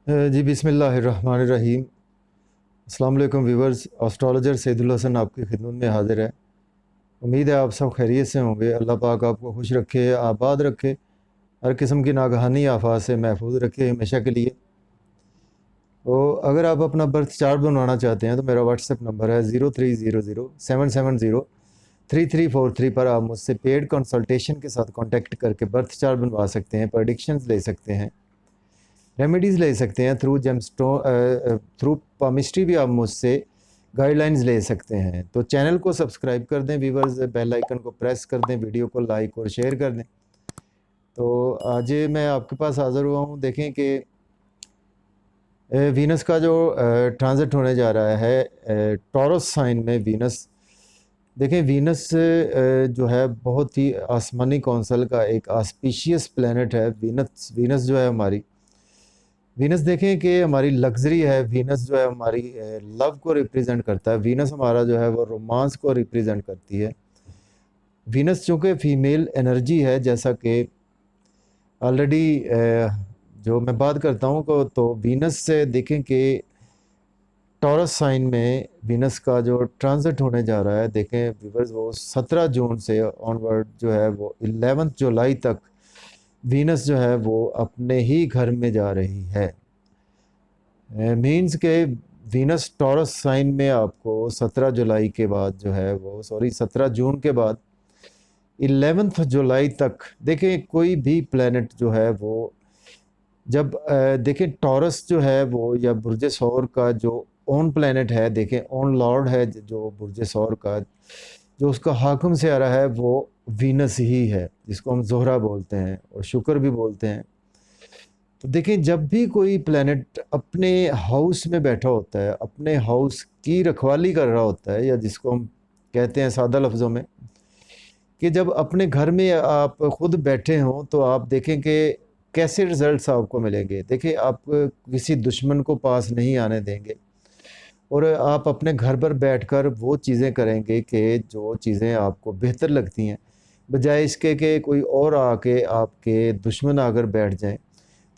जी बिस्मिल्लाहिर्रहमानिर्रहीम। अस्सलाम वालेकुम व्यूवर्स। एस्ट्रोलॉजर सैदुल हसन आपकी खिदमत में हाजिर है। उम्मीद है आप सब खैरियत से होंगे। अल्लाह पाक आपको खुश रखे, आबाद रखे, हर किस्म की नागहानी आफात से महफूज रखे हमेशा के लिए। तो अगर आप अपना बर्थ चार्ट बनवाना चाहते हैं तो मेरा व्हाट्सएप नंबर है 030077033343 पर आप मुझसे पेड कंसल्टेशन के साथ कांटेक्ट करके बर्थ चार्ट बनवा सकते हैं, प्रेडिक्शंस ले सकते हैं, रेमेडीज़ ले सकते हैं। थ्रू पामिस्ट्री भी आप मुझसे गाइडलाइंस ले सकते हैं। तो चैनल को सब्सक्राइब कर दें व्यूवर्स, बेल आइकन को प्रेस कर दें, वीडियो को लाइक और शेयर कर दें। तो आज मैं आपके पास हाज़िर हुआ हूँ। देखें कि वीनस का जो ट्रांजिट होने जा रहा है टॉरस साइन में वीनस। देखें वीनस जो है बहुत ही आसमानी कौंसल का एक ऑस्पिशियस प्लैनेट है। वीनस जो है हमारी वीनस देखें कि हमारी लग्जरी है। वीनस जो है हमारी लव को रिप्रेजेंट करता है। वीनस हमारा जो है वो रोमांस को रिप्रेजेंट करती है। वीनस चूँकि फ़ीमेल एनर्जी है, जैसा कि ऑलरेडी जो मैं बात करता हूँ को, तो वीनस से देखें कि टॉरस साइन में वीनस का जो ट्रांजिट होने जा रहा है, देखें व्यूअर्स, वो 17 जून से ऑनवर्ड जो है वो 11 जुलाई तक वीनस जो है वो अपने ही घर में जा रही है। मीन्स के वीनस टॉरस साइन में आपको 17 जुलाई के बाद जो है वो 17 जून के बाद 11 जुलाई तक देखें कोई भी प्लेनेट जो है वो जब देखें टॉरस जो है वो या बुर्ज सौर का जो ओन प्लेनेट है, देखें ओन लॉर्ड है जो बुर्ज सौर का, जो उसका हाकम से आ रहा है वो वीनस ही है, जिसको हम जोहरा बोलते हैं और शुक्र भी बोलते हैं। तो देखें जब भी कोई प्लेनेट अपने हाउस में बैठा होता है, अपने हाउस की रखवाली कर रहा होता है, या जिसको हम कहते हैं सादा लफ्ज़ों में कि जब अपने घर में आप खुद बैठे हों तो आप देखें कि कैसे रिज़ल्ट्स आपको मिलेंगे। देखिए आप किसी दुश्मन को पास नहीं आने देंगे और आप अपने घर पर बैठकर वो चीज़ें करेंगे कि जो चीज़ें आपको बेहतर लगती हैं, बजाय इसके कि कोई और आके आपके दुश्मन आकर बैठ जाएं।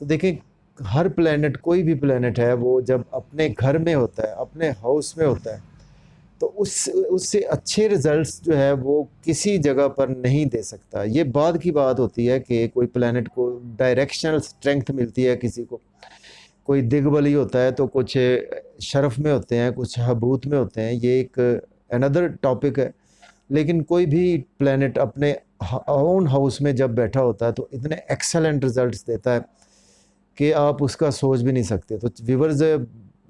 तो देखें हर प्लेनेट, कोई भी प्लेनेट है, वो जब अपने घर में होता है, अपने हाउस में होता है, तो उससे अच्छे रिज़ल्ट्स जो है वो किसी जगह पर नहीं दे सकता। ये बाद की बात होती है कि कोई प्लेनेट को डायरेक्शनल स्ट्रेंथ मिलती है, किसी को कोई दिग्बली होता है, तो कुछ शरफ़ में होते हैं, कुछ हबूत में होते हैं। ये एक अनदर टॉपिक है। लेकिन कोई भी प्लेनेट अपने ओन हाउस में जब बैठा होता है तो इतने एक्सेलेंट रिज़ल्ट्स देता है कि आप उसका सोच भी नहीं सकते। तो व्यूअर्स,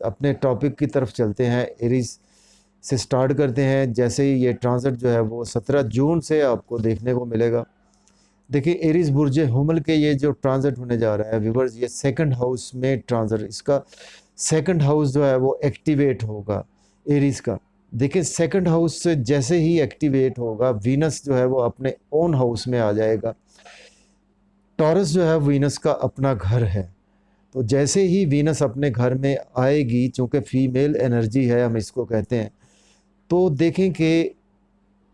अपने टॉपिक की तरफ चलते हैं। एरीज़ से स्टार्ट करते हैं। जैसे ही ये ट्रांजिट जो है वो 17 जून से आपको देखने को मिलेगा। देखिए एरीज़ बुर्ज हुमल के ये जो ट्रांजिट होने जा रहा है व्यूअर्स, ये सेकंड हाउस में ट्रांजिट, इसका सेकंड हाउस जो है वो एक्टिवेट होगा एरीज़ का। देखिए सेकंड हाउस से जैसे ही एक्टिवेट होगा, वीनस जो है वो अपने ओन हाउस में आ जाएगा। टॉरस जो है वीनस का अपना घर है। तो जैसे ही वीनस अपने घर में आएगी, चूँकि फीमेल एनर्जी है हम इसको कहते हैं, तो देखें कि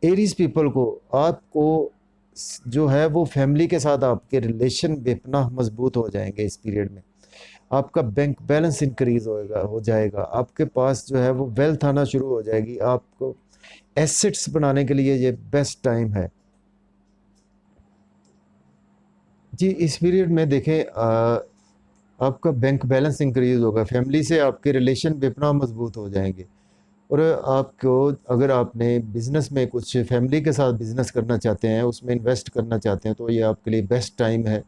एरीज़ पीपल को, आपको जो है वो फैमिली के साथ आपके रिलेशन बेपनाह मजबूत हो जाएंगे। इस पीरियड में आपका बैंक बैलेंस इंक्रीज़ हो जाएगा। आपके पास जो है वो वेल्थ आना शुरू हो जाएगी। आपको एसेट्स बनाने के लिए ये बेस्ट टाइम है जी। इस पीरियड में देखें आपका बैंक बैलेंस इंक्रीज़ होगा, फैमिली से आपके रिलेशन बेपनाह मजबूत हो जाएंगे। और आपको, अगर आपने बिज़नेस में कुछ फैमिली के साथ बिज़नेस करना चाहते हैं, उसमें इन्वेस्ट करना चाहते हैं, तो ये आपके लिए बेस्ट टाइम है।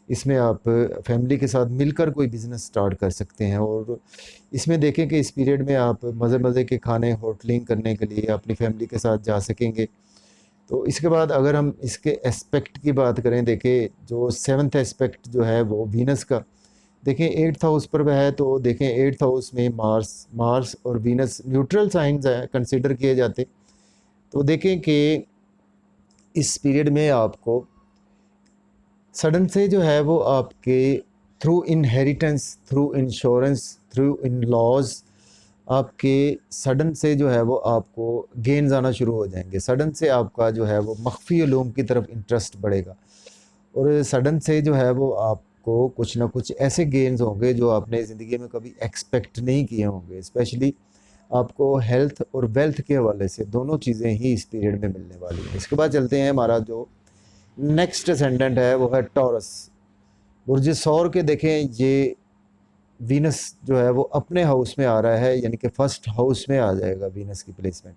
इसमें आप फैमिली के साथ मिलकर कोई बिज़नेस स्टार्ट कर सकते हैं। और इसमें देखें कि इस पीरियड में आप मज़े-मज़े के खाने होटलिंग करने के लिए अपनी फैमिली के साथ जा सकेंगे। तो इसके बाद अगर हम इसके एस्पेक्ट की बात करें, देखें जो 7th एस्पेक्ट जो है वो वीनस का, देखें 8th हाउस पर वह है। तो देखें 8th हाउस में मार्स और वीनस न्यूट्रल साइंस हैं, कंसीडर किए जाते। तो देखें कि इस पीरियड में आपको सडन से जो है वो आपके through inheritance, through insurance, through in laws, आपके सडन से जो है वो आपको गेन्स आना शुरू हो जाएंगे। सडन से आपका जो है वो मख्फी उलूम की तरफ इंटरेस्ट बढ़ेगा और सडन से जो है वो आप आपको कुछ ना कुछ ऐसे गेन्स होंगे जो आपने ज़िंदगी में कभी एक्सपेक्ट नहीं किए होंगे। स्पेशली आपको हेल्थ और वेल्थ के हवाले से दोनों चीज़ें ही इस पीरियड में मिलने वाली हैं। इसके बाद चलते हैं, हमारा जो नेक्स्ट असेंडेंट है वो है टॉरस। बुर्ज सौर के देखें, ये वीनस जो है वो अपने हाउस में आ रहा है, यानी कि फर्स्ट हाउस में आ जाएगा वीनस की प्लेसमेंट।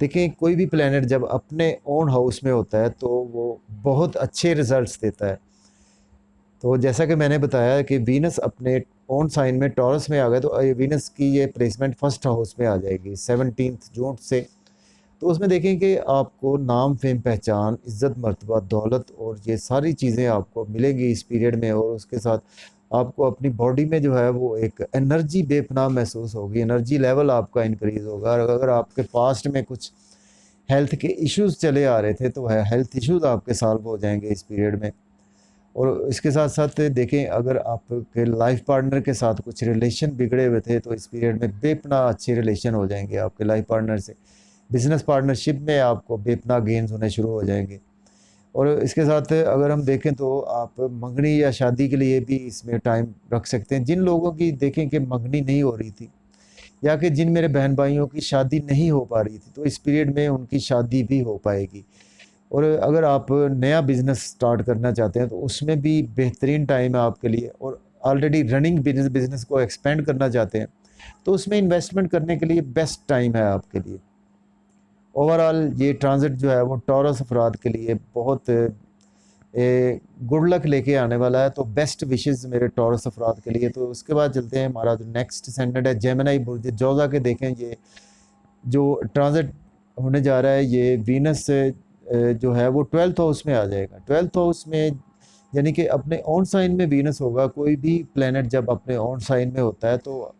देखें, कोई भी प्लेनेट जब अपने ओन हाउस में होता है तो वो बहुत अच्छे रिजल्ट्स देता है। तो जैसा कि मैंने बताया कि वीनस अपने ओन साइन में टॉरस में आ गया, तो वीनस की ये प्लेसमेंट फर्स्ट हाउस में आ जाएगी 17 जून से। तो उसमें देखें कि आपको नाम, फेम, पहचान, इज़्ज़त, मर्तबा, दौलत और ये सारी चीज़ें आपको मिलेंगी इस पीरियड में। और उसके साथ आपको अपनी बॉडी में जो है वो एक एनर्जी बेपनाह महसूस होगी, एनर्जी लेवल आपका इंक्रीज़ होगा। और अगर आपके पास्ट में कुछ हेल्थ के इश्यूज़ चले आ रहे थे तो हेल्थ इश्यूज़ आपके सॉल्व हो जाएंगे इस पीरियड में। और इसके साथ साथ देखें, अगर आपके लाइफ पार्टनर के साथ कुछ रिलेशन बिगड़े हुए थे तो इस पीरियड में बेपनाह अच्छे रिलेशन हो जाएंगे आपके लाइफ पार्टनर से। बिज़नेस पार्टनरशिप में आपको बेपनाह गेन्स होने शुरू हो जाएंगे। और इसके साथ अगर हम देखें तो आप मंगनी या शादी के लिए भी इसमें टाइम रख सकते हैं। जिन लोगों की देखें कि मंगनी नहीं हो रही थी, या कि जिन मेरे बहन भाइयों की शादी नहीं हो पा रही थी, तो इस पीरियड में उनकी शादी भी हो पाएगी। और अगर आप नया बिज़नेस स्टार्ट करना चाहते हैं तो उसमें भी बेहतरीन टाइम है आपके लिए। और ऑलरेडी रनिंग बिज़नेस को एक्सपेंड करना चाहते हैं तो उसमें इन्वेस्टमेंट करने के लिए बेस्ट टाइम है आपके लिए। ओवरऑल ये ट्रांजिट जो है वो टॉरस अफराद के लिए बहुत गुड लक लेके आने वाला है। तो बेस्ट विशेस मेरे टॉरस अफराद के लिए। तो उसके बाद चलते हैं, हमारा जो नेक्स्ट असेंडेंट है जेमिनी बुर्ज जोजा के। देखें, ये जो ट्रांजिट होने जा रहा है, ये वीनस जो है वो 12th हाउस में आ जाएगा। 12th हाउस में यानी कि अपने ऑन साइन में वीनस होगा। कोई भी प्लेनेट जब अपने ऑन साइन में होता है तो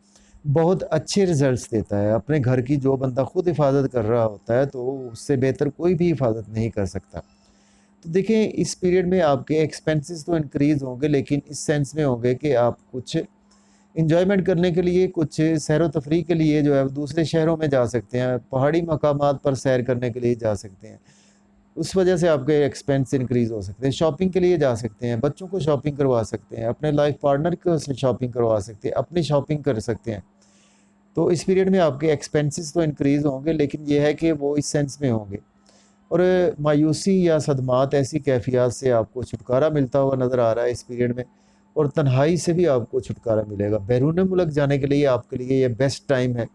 बहुत अच्छे रिजल्ट्स देता है। अपने घर की जो बंदा खुद हिफाजत कर रहा होता है तो उससे बेहतर कोई भी हिफाजत नहीं कर सकता। तो देखिए, इस पीरियड में आपके एक्सपेंसेस तो इंक्रीज़ होंगे, लेकिन इस सेंस में होंगे कि आप कुछ इंजॉयमेंट करने के लिए, कुछ सैर व तफरीह के लिए जो है दूसरे शहरों में जा सकते हैं, पहाड़ी मकामात पर सैर करने के लिए जा सकते हैं। उस वजह से आपके एक्सपेंस इंक्रीज़ हो सकते हैं। शॉपिंग के लिए जा सकते हैं, बच्चों को शॉपिंग करवा सकते हैं, अपने लाइफ पार्टनर को शॉपिंग करवा सकते हैं, अपनी शॉपिंग कर सकते हैं। तो इस पीरियड में आपके एक्सपेंसेस तो इंक्रीज़ होंगे, लेकिन ये है कि वो इस सेंस में होंगे। और मायूसी या सदमात, ऐसी कैफियत से आपको छुटकारा मिलता हुआ नज़र आ रहा है इस पीरियड में। और तन्हाई से भी आपको छुटकारा मिलेगा। बैरून मुल्क जाने के लिए आपके लिए ये बेस्ट टाइम है।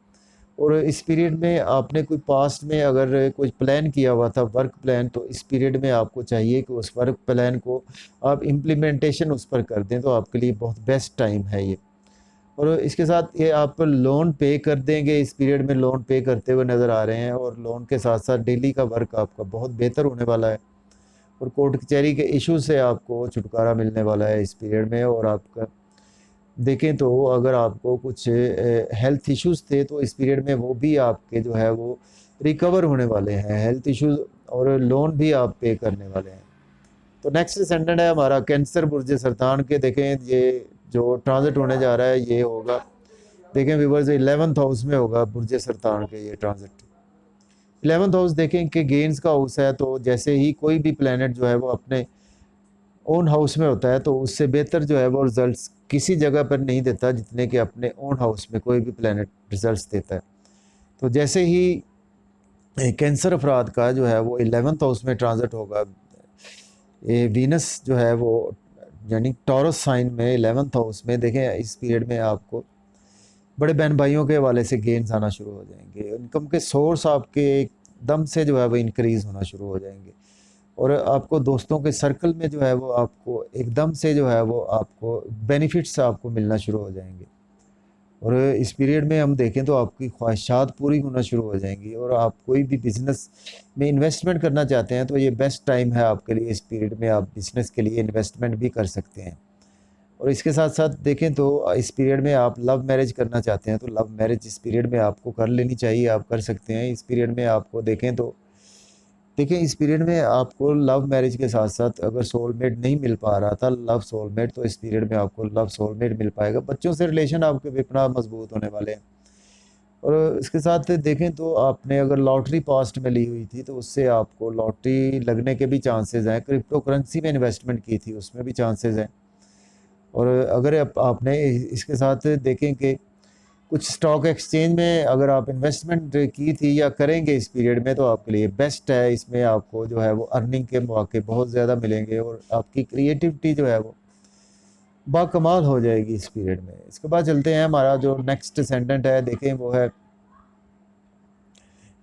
और इस पीरियड में आपने कोई पास्ट में अगर कोई प्लान किया हुआ था, वर्क प्लान, तो इस पीरियड में आपको चाहिए कि उस वर्क प्लान को आप इम्प्लीमेंटेशन उस पर कर दें, तो आपके लिए बहुत बेस्ट टाइम है ये। और इसके साथ ये आप लोन पे कर देंगे, इस पीरियड में लोन पे करते हुए नज़र आ रहे हैं। और लोन के साथ साथ डेली का वर्क आपका बहुत बेहतर होने वाला है। और कोर्ट कचहरी के इशू से आपको छुटकारा मिलने वाला है इस पीरियड में। और आपका देखें तो अगर आपको कुछ हेल्थ इश्यूज़ थे तो इस पीरियड में वो भी आपके जो है वो रिकवर होने वाले हैं, हेल्थ इश्यूज़, और लोन भी आप पे करने वाले हैं। तो नेक्स्ट असेंडेंट है हमारा कैंसर बुर्ज सरतान के। देखें, ये जो ट्रांजिट होने जा रहा है ये होगा, देखें व्यूवर्स, 11th हाउस में होगा बुर्ज सरतान के ये ट्रांजिट। 11th हाउस देखें कि गेन्स का हाउस है। तो जैसे ही कोई भी प्लेनेट जो है वो अपने ओन हाउस में होता है तो उससे बेहतर जो है वो रिजल्ट्स किसी जगह पर नहीं देता जितने कि अपने ओन हाउस में कोई भी प्लेनेट रिजल्ट्स देता है। तो जैसे ही कैंसर अफराद का जो है वो 11th हाउस में ट्रांजिट होगा, ये वीनस जो है वो यानी टॉरस साइन में 11th हाउस में, देखें इस पीरियड में आपको बड़े बहन भाइयों के हवाले से गेन्स आना शुरू हो जाएंगे। इनकम के सोर्स आपके एकदम से जो है वो इंक्रीज़ होना शुरू हो जाएंगे। और आपको दोस्तों के सर्कल में जो है वो आपको एकदम से जो है वो आपको बेनिफिट्स आपको मिलना शुरू हो जाएंगे। और इस पीरियड में हम देखें तो आपकी ख्वाहिशात पूरी होना शुरू हो जाएंगी। और आप कोई भी बिज़नेस में इन्वेस्टमेंट करना चाहते हैं तो ये बेस्ट टाइम है आपके लिए। इस पीरियड में आप बिज़नेस के लिए इन्वेस्टमेंट भी कर सकते हैं। और इसके साथ साथ देखें तो इस पीरियड में आप लव मैरिज करना चाहते हैं तो लव मैरिज इस पीरियड में आपको कर लेनी चाहिए, आप कर सकते हैं। इस पीरियड में आपको देखें तो देखिए, इस पीरियड में आपको लव मैरिज के साथ साथ अगर सोलमेट नहीं मिल पा रहा था, लव सोलमेट, तो इस पीरियड में आपको लव सोलमेट मिल पाएगा। बच्चों से रिलेशन आपके बेपनाह मजबूत होने वाले हैं। और इसके साथ देखें तो आपने अगर लॉटरी पास्ट में ली हुई थी तो उससे आपको लॉटरी लगने के भी चांसेस हैं। क्रिप्टो करेंसी में इन्वेस्टमेंट की थी उसमें भी चांसेस हैं। और अगर आपने इसके साथ देखें कि कुछ स्टॉक एक्सचेंज में अगर आप इन्वेस्टमेंट की थी या करेंगे इस पीरियड में, तो आपके लिए बेस्ट है। इसमें आपको जो है वो अर्निंग के मौके बहुत ज़्यादा मिलेंगे और आपकी क्रिएटिविटी जो है वो बाकमाल हो जाएगी इस पीरियड में। इसके बाद चलते हैं, हमारा जो नेक्स्ट असेंडेंट है देखें वो है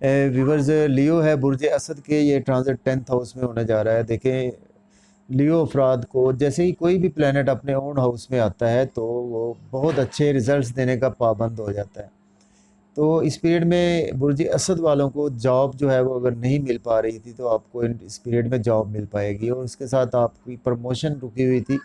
व्यूवर्स लियो है बुर्ज असद के। ये ट्रांजिट 10th हाउस में होने जा रहा है। देखें लियो अफराद को जैसे ही कोई भी प्लेनेट अपने ओन हाउस में आता है तो वो बहुत अच्छे रिजल्ट्स देने का पाबंद हो जाता है। तो इस पीरियड में बुर्ज असद वालों को जॉब जो है वो अगर नहीं मिल पा रही थी तो आपको इस पीरियड में जॉब मिल पाएगी। और उसके साथ आपकी प्रमोशन रुकी हुई थी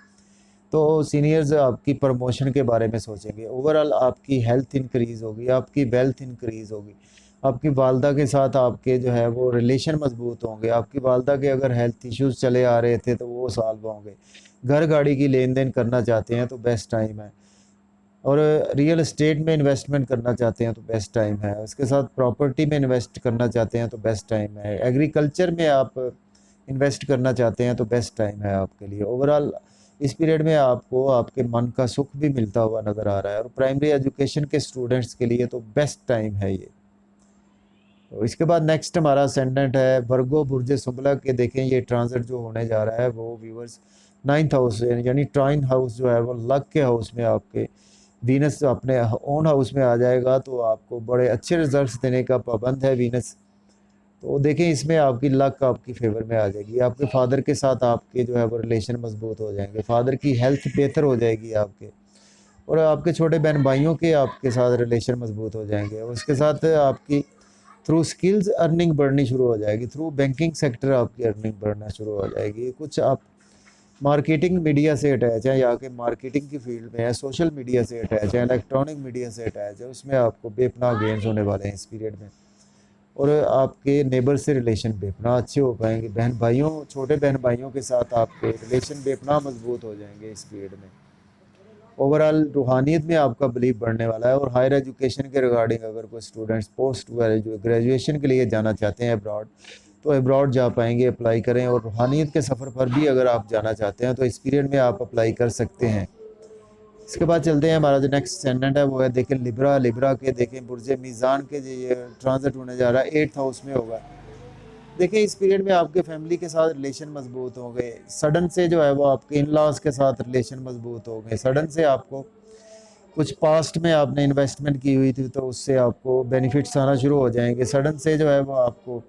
तो सीनियर्स आपकी प्रमोशन के बारे में सोचेंगे। ओवरऑल आपकी हेल्थ इंक्रीज़ होगी, आपकी वेल्थ इंक्रीज़ होगी, आपकी वालदा के साथ आपके जो है वो रिलेशन मजबूत होंगे। आपकी वालदा के अगर हेल्थ इश्यूज़ चले आ रहे थे तो वो सॉल्व होंगे। घर गाड़ी की लेन देन करना चाहते हैं तो बेस्ट टाइम है। और रियल एस्टेट में इन्वेस्टमेंट करना चाहते हैं तो बेस्ट टाइम है। उसके साथ प्रॉपर्टी में इन्वेस्ट करना चाहते हैं तो बेस्ट टाइम है। एग्रीकल्चर में आप इन्वेस्ट करना चाहते हैं तो बेस्ट टाइम है आपके लिए। ओवरऑल इस पीरियड में आपको आपके मन का सुख भी मिलता हुआ नज़र आ रहा है। और प्राइमरी एजुकेशन के स्टूडेंट्स के लिए तो बेस्ट टाइम है ये। तो इसके बाद नेक्स्ट हमारा असेंडेंट है वर्गो बुर्ज सुंबला के। देखें ये ट्रांजिट जो होने जा रहा है वो व्यूवर्स 9th हाउस यानी ट्राइन हाउस जो है वो लक के हाउस में आपके वीनस अपने ओन हाउस में आ जाएगा तो आपको बड़े अच्छे रिजल्ट्स देने का पाबंद है वीनस। तो देखें इसमें आपकी लक आपकी फेवर में आ जाएगी। आपके फादर के साथ आपके जो है वो रिलेशन मजबूत हो जाएंगे, फादर की हेल्थ बेहतर हो जाएगी आपके, और आपके छोटे बहन भाइयों के आपके साथ रिलेशन मजबूत हो जाएंगे। और उसके साथ आपकी थ्रू स्किल्स अर्निंग बढ़नी शुरू हो जाएगी, थ्रू बैंकिंग सेक्टर आपकी अर्निंग बढ़ना शुरू हो जाएगी। कुछ आप मार्केटिंग मीडिया से अटैच है या कि मार्केटिंग की फील्ड में है, सोशल मीडिया से अटैच है, इलेक्ट्रॉनिक मीडिया से अटैच है, उसमें आपको बेपनाह गेंस होने वाले हैं इस पीरियड में। और आपके नेबर से रिलेशन बेपनाह अच्छे हो पाएंगे। बहन भाइयों छोटे बहन भाइयों के साथ आपके रिलेशन बेपनाह मजबूत हो जाएंगे इस पीरियड में। ओवरऑल रूहानियत में आपका बिलीव बढ़ने वाला है। और हायर एजुकेशन के रिगार्डिंग अगर कोई स्टूडेंट्स पोस्ट ग्रेजुएशन के लिए जाना चाहते हैं अब्रॉड तो अब्रॉड जा पाएंगे, अप्लाई करें। और रूहानियत के सफ़र पर भी अगर आप जाना चाहते हैं तो इस पीरियड में आप अप्लाई कर सकते हैं। इसके बाद चलते हैं, हमारा जो नेक्स्ट असेंडेंट है वो है देखें लिब्रा। लिब्रा के देखें बुर्ज मीज़ान के जो ये ट्रांजिट होने जा रहा है 8th हाउस में होगा। देखिए इस पीरियड में आपके फैमिली के साथ रिलेशन मजबूत हो गए। सडन से जो है वो आपके इन लॉज के साथ रिलेशन मजबूत हो गए। सडन से आपको कुछ पास्ट में आपने इन्वेस्टमेंट की हुई थी तो उससे आपको बेनिफिट्स आना शुरू हो जाएंगे। सडन से जो है वो आपको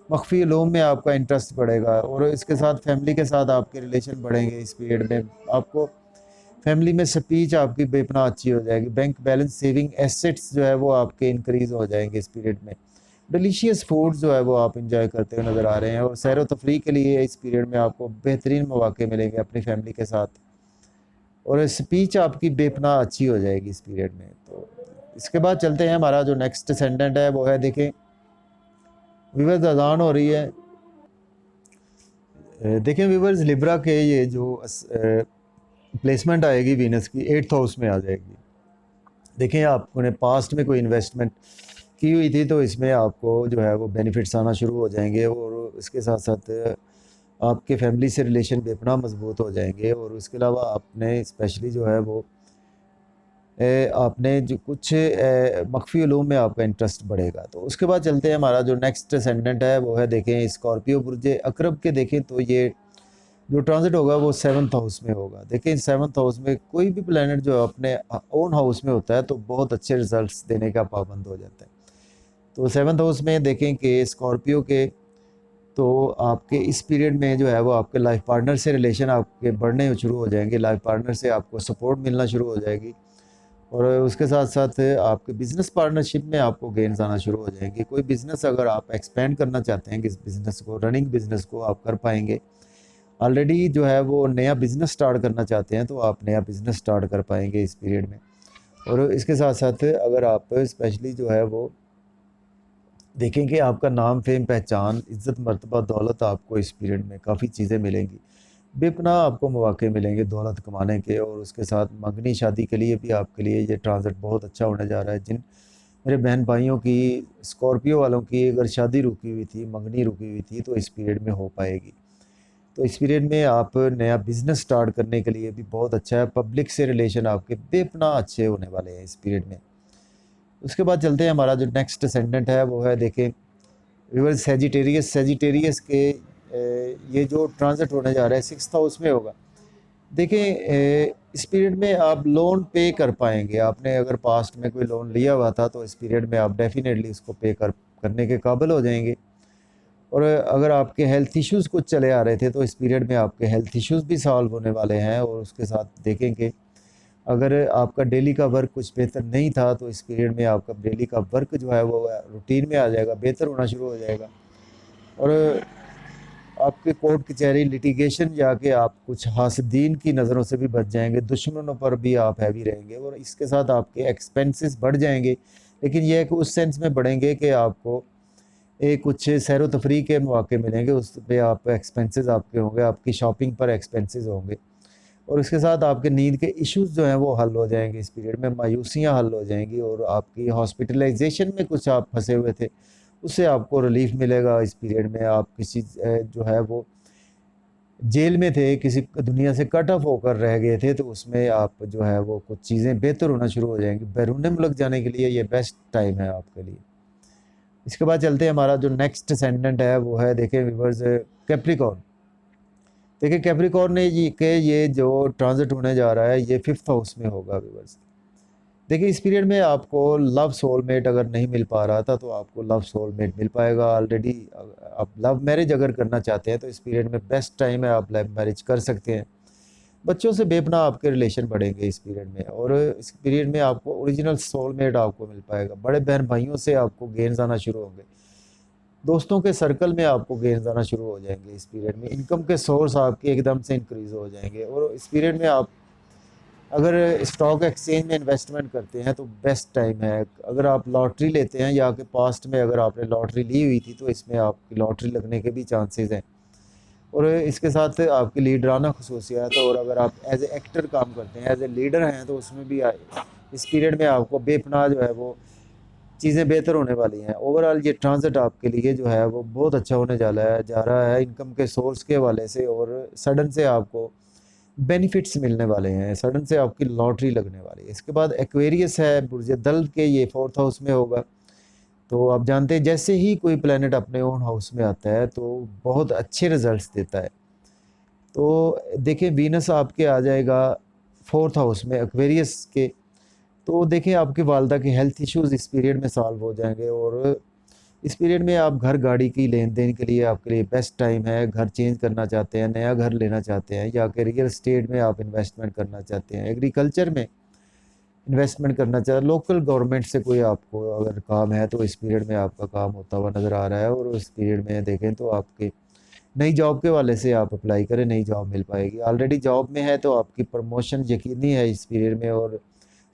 मख्फी उलूम में आपका इंटरेस्ट बढ़ेगा। और इसके साथ फैमिली के साथ आपके रिलेशन बढ़ेंगे इस पीरियड में। आपको फैमिली में स्पीच आपकी बेपना अच्छी हो जाएगी। बैंक बैलेंस सेविंग एसेट्स जो है वो आपके इंक्रीज़ हो जाएंगे इस पीरियड में। डिलीशियस फूड जो है वो आप इंजॉय करते हुए नज़र आ रहे हैं। और सैर व तफरीह के लिए इस पीरियड में आपको बेहतरीन मौके मिलेंगे अपनी फैमिली के साथ। और स्पीच आपकी बेपना अच्छी हो जाएगी इस पीरियड में। तो इसके बाद चलते हैं, हमारा जो नेक्स्ट असेंडेंट है वो है देखें व्यूवर्स अजान हो रही है। देखें व्यूवर्स लिब्रा के ये जो प्लेसमेंट आएगी वीनस की 8th हाउस में आ जाएगी। देखें आपने पास्ट में कोई इन्वेस्टमेंट की हुई थी तो इसमें आपको जो है वो बेनिफिट्स आना शुरू हो जाएंगे। और इसके साथ साथ आपके फैमिली से रिलेशन बेपनाह मजबूत हो जाएंगे। और उसके अलावा आपने स्पेशली जो है वो आपने जो कुछ मख्फी उलूम में आपका इंटरेस्ट बढ़ेगा। तो उसके बाद चलते हैं, हमारा जो नेक्स्ट असेंडेंट है वो है देखें स्कॉर्पियो बुर्ज अकरब के। देखें तो ये जो ट्रांजिट होगा वो 7th हाउस में होगा। देखें 7th हाउस में कोई भी प्लेनेट जो अपने ओन हाउस में होता है तो बहुत अच्छे रिजल्ट्स देने का पाबंद हो जाता है। तो 7th हाउस में देखें कि स्कॉर्पियो के तो आपके इस पीरियड में जो है वो आपके लाइफ पार्टनर से रिलेशन आपके बढ़ने शुरू हो जाएंगे। लाइफ पार्टनर से आपको सपोर्ट मिलना शुरू हो जाएगी। और उसके साथ साथ आपके बिज़नेस पार्टनरशिप में आपको गेन्स आना शुरू हो जाएंगे। कोई बिज़नेस अगर आप एक्सपेंड करना चाहते हैं कि इस बिज़नेस को रनिंग बिज़नेस को आप कर पाएंगे। ऑलरेडी जो है वो नया बिज़नेस स्टार्ट करना चाहते हैं तो आप नया बिज़नेस स्टार्ट कर पाएंगे इस पीरियड में। और इसके साथ साथ अगर आप स्पेशली जो है वो देखें कि आपका नाम फेम पहचान इज़्ज़त मर्तबा दौलत आपको इस पीरियड में काफ़ी चीज़ें मिलेंगी। बेपनाह आपको मौके मिलेंगे दौलत कमाने के। और उसके साथ मंगनी शादी के लिए भी आपके लिए ये ट्रांजिट बहुत अच्छा होने जा रहा है। जिन मेरे बहन भाइयों की स्कॉर्पियो वालों की अगर शादी रुकी हुई थी, मंगनी रुकी हुई थी तो इस पीरियड में हो पाएगी। तो इस पीरियड में आप नया बिज़नेस स्टार्ट करने के लिए भी बहुत अच्छा है। पब्लिक से रिलेशन आपके बेपनाह अच्छे होने वाले हैं इस पीरियड में। उसके बाद चलते हैं, हमारा जो नेक्स्ट असेंडेंट है वो है, देखें व्यूअर्स, सेजिटेरियस के ये जो ट्रांजिट होने जा रहा है 6th हाउस में होगा। देखें इस पीरियड में आप लोन पे कर पाएंगे। आपने अगर पास्ट में कोई लोन लिया हुआ था तो इस पीरियड में आप डेफिनेटली इसको करने के काबिल हो जाएंगे। और अगर आपके हेल्थ इश्यूज़ कुछ चले आ रहे थे तो इस पीरियड में आपके हेल्थ इश्यूज़ भी सॉल्व होने वाले हैं। और उसके साथ देखें कि अगर आपका डेली का वर्क कुछ बेहतर नहीं था तो इस पीरियड में आपका डेली का वर्क जो है वो रूटीन में आ जाएगा, बेहतर होना शुरू हो जाएगा। और आपके कोर्ट कचहरी लिटिगेशन जाके आप कुछ हासदीन की नज़रों से भी बच जाएंगे, दुश्मनों पर भी आप हैवी रहेंगे। और इसके साथ आपके एक्सपेंसेस बढ़ जाएंगे, लेकिन यह है कि उस सेंस में बढ़ेंगे कि आपको एक कुछ सैर व तफरीह के मौके मिलेंगे, उस पे आप एक्सपेंसेस आपके होंगे, आपकी शॉपिंग पर एक्सपेंसेस होंगे। और इसके साथ आपके नींद के इश्यूज़ जो हैं वो हल हो जाएंगे इस पीरियड में, मायूसियाँ हल हो जाएंगी। और आपकी हॉस्पिटलाइजेशन में कुछ आप फंसे हुए थे उससे आपको रिलीफ मिलेगा इस पीरियड में। आप किसी जो है वो जेल में थे, किसी दुनिया से कट ऑफ होकर रह गए थे, तो उसमें आप जो है वो कुछ चीज़ें बेहतर होना शुरू हो जाएंगी। बैरून मुल्क जाने के लिए ये बेस्ट टाइम है आपके लिए। इसके बाद चलते हैं, हमारा जो नेक्स्ट असेंडेंट है वो है, देखें व्यूअर्स, कैप्रिकॉर्न। देखिए कैप्रिकॉर्न ने ये जो ट्रांजिट होने जा रहा है ये 5th हाउस में होगा व्यूअर्स। देखिए इस पीरियड में आपको लव सोलमेट अगर नहीं मिल पा रहा था तो आपको लव सोलमेट मिल पाएगा ऑलरेडी। आप लव मैरिज अगर करना चाहते हैं तो इस पीरियड में बेस्ट टाइम है, आप लव मैरिज कर सकते हैं। बच्चों से बेपनाह आपके रिलेशन बढ़ेंगे इस पीरियड में। और इस पीरियड में आपको ओरिजिनल सोलमेट आपको मिल पाएगा। बड़े बहन भाइयों से आपको गेन्स आना शुरू होंगे, दोस्तों के सर्कल में आपको गेन्स आना शुरू हो जाएंगे इस पीरियड में। इनकम के सोर्स आपके एकदम से इंक्रीज़ हो जाएंगे। और इस पीरियड में आप अगर स्टॉक एक्सचेंज में इन्वेस्टमेंट करते हैं तो बेस्ट टाइम है। अगर आप लॉटरी लेते हैं या कि पास्ट में अगर आपने लॉटरी ली हुई थी तो इसमें आपकी लॉटरी लगने के भी चांसेस हैं। और इसके साथ आपकी लीडराना खसूसियात है। और अगर आप एज ए एक्टर काम करते हैं, एज ए लीडर हैं, तो उसमें भी इस पीरियड में आपको बेपनाह जो है वो चीज़ें बेहतर होने वाली हैं। ओवरऑल ये ट्रांजिट आपके लिए जो है वो बहुत अच्छा होने जा रहा है इनकम के सोर्स के हवाले से। और सडन से आपको बेनिफिट्स मिलने वाले हैं, सडन से आपकी लॉटरी लगने वाली है। इसके बाद एक्वेरियस है, बुर्ज दल्ब के, ये 4th हाउस में होगा। तो आप जानते हैं जैसे ही कोई प्लेनेट अपने ओन हाउस में आता है तो बहुत अच्छे रिजल्ट्स देता है। तो देखिए वीनस आपके आ जाएगा 4th हाउस में एक्वेरियस के। तो देखिए आपकी वालदा के हेल्थ इश्यूज़ इस पीरियड में सॉल्व हो जाएंगे। और इस पीरियड में आप घर गाड़ी की लेन देन के लिए आपके लिए बेस्ट टाइम है। घर चेंज करना चाहते हैं, नया घर लेना चाहते हैं, या कि रियल एस्टेट में आप इन्वेस्टमेंट करना चाहते हैं, एग्रीकल्चर में इन्वेस्टमेंट करना चाहते हैं, लोकल गवर्नमेंट से कोई आपको अगर काम है तो इस पीरियड में आपका काम होता हुआ नज़र आ रहा है। और इस पीरियड में देखें तो आपके नई जॉब के वाले से आप अप्लाई करें, नई जॉब मिल पाएगी। ऑलरेडी जॉब में है तो आपकी प्रमोशन यकीनी है इस पीरियड में। और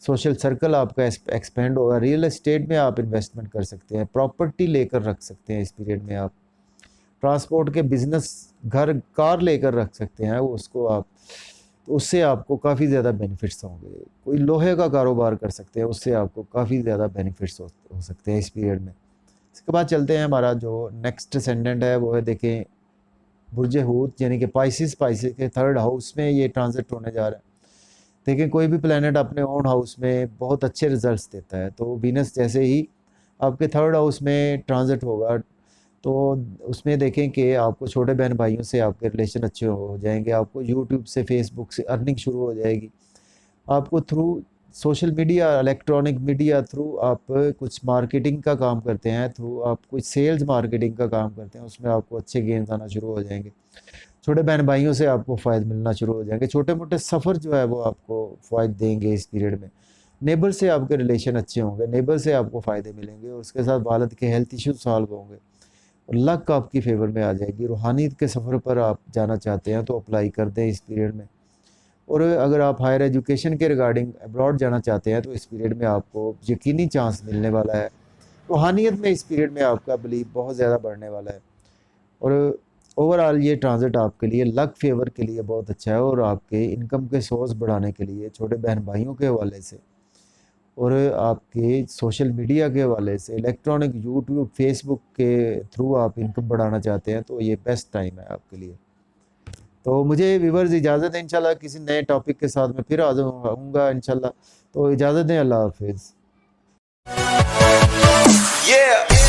सोशल सर्कल आपका एक्सपेंड होगा। रियल एस्टेट में आप इन्वेस्टमेंट कर सकते हैं, प्रॉपर्टी लेकर रख सकते हैं इस पीरियड में। आप ट्रांसपोर्ट के बिज़नेस, घर कार लेकर रख सकते हैं, वो उसको आप, तो उससे आपको काफ़ी ज़्यादा बेनिफिट्स होंगे। कोई लोहे का कारोबार कर सकते हैं, उससे आपको काफ़ी ज़्यादा बेनिफिट्स हो सकते हैं इस पीरियड में। इसके बाद चलते हैं, हमारा जो नेक्स्ट असेंडेंट है वो है, देखें बुर्ज हूत यानी कि पाइसिस के 3rd हाउस में ये ट्रांजिट होने जा रहा है। देखिए कोई भी प्लेनेट अपने ओन हाउस में बहुत अच्छे रिजल्ट्स देता है। तो वीनस जैसे ही आपके 3rd हाउस में ट्रांजिट होगा तो उसमें देखें कि आपको छोटे बहन भाइयों से आपके रिलेशन अच्छे हो जाएंगे। आपको यूट्यूब से, फेसबुक से अर्निंग शुरू हो जाएगी। आपको through social media, electronic media through आप कुछ मार्केटिंग का काम करते हैं, थ्रू आप कुछ सेल्स मार्केटिंग का काम करते हैं, उसमें आपको अच्छे गेंस आना शुरू हो जाएंगे। छोटे बहन भाइयों से आपको फ़ायदे मिलना शुरू हो जाएंगे। छोटे मोटे सफ़र जो है वो आपको फ़ायदे देंगे इस पीरियड में। नेबर से आपके रिलेशन अच्छे होंगे, नेबर से आपको फ़ायदे मिलेंगे। और उसके साथ वालिद के हेल्थ इश्यूज सॉल्व होंगे और लक आपकी फेवर में आ जाएगी। रूहानियत के सफ़र पर आप जाना चाहते हैं तो अप्लाई कर दें इस पीरियड में। और अगर आप हायर एजुकेशन के रिगार्डिंग अब्रॉड जाना चाहते हैं तो इस पीरियड में आपको यकीनी चांस मिलने वाला है। रूहानियत में इस पीरियड में आपका बिलीव बहुत ज़्यादा बढ़ने वाला है। और ओवरऑल ये ट्रांजिट आपके लिए लक फेवर के लिए बहुत अच्छा है। और आपके इनकम के सोर्स बढ़ाने के लिए छोटे बहन भाइयों के हवाले से और आपके सोशल मीडिया के हवाले से, इलेक्ट्रॉनिक, यूट्यूब, फेसबुक के थ्रू आप इनकम बढ़ाना चाहते हैं तो ये बेस्ट टाइम है आपके लिए। तो मुझे व्यूवर्स इजाज़त है, इंशाल्लाह किसी नए टॉपिक के साथ मैं फिर आ जाऊँगा इंशाल्लाह। तो इजाज़त दें, अल्लाह हाफ़िज़। Yeah.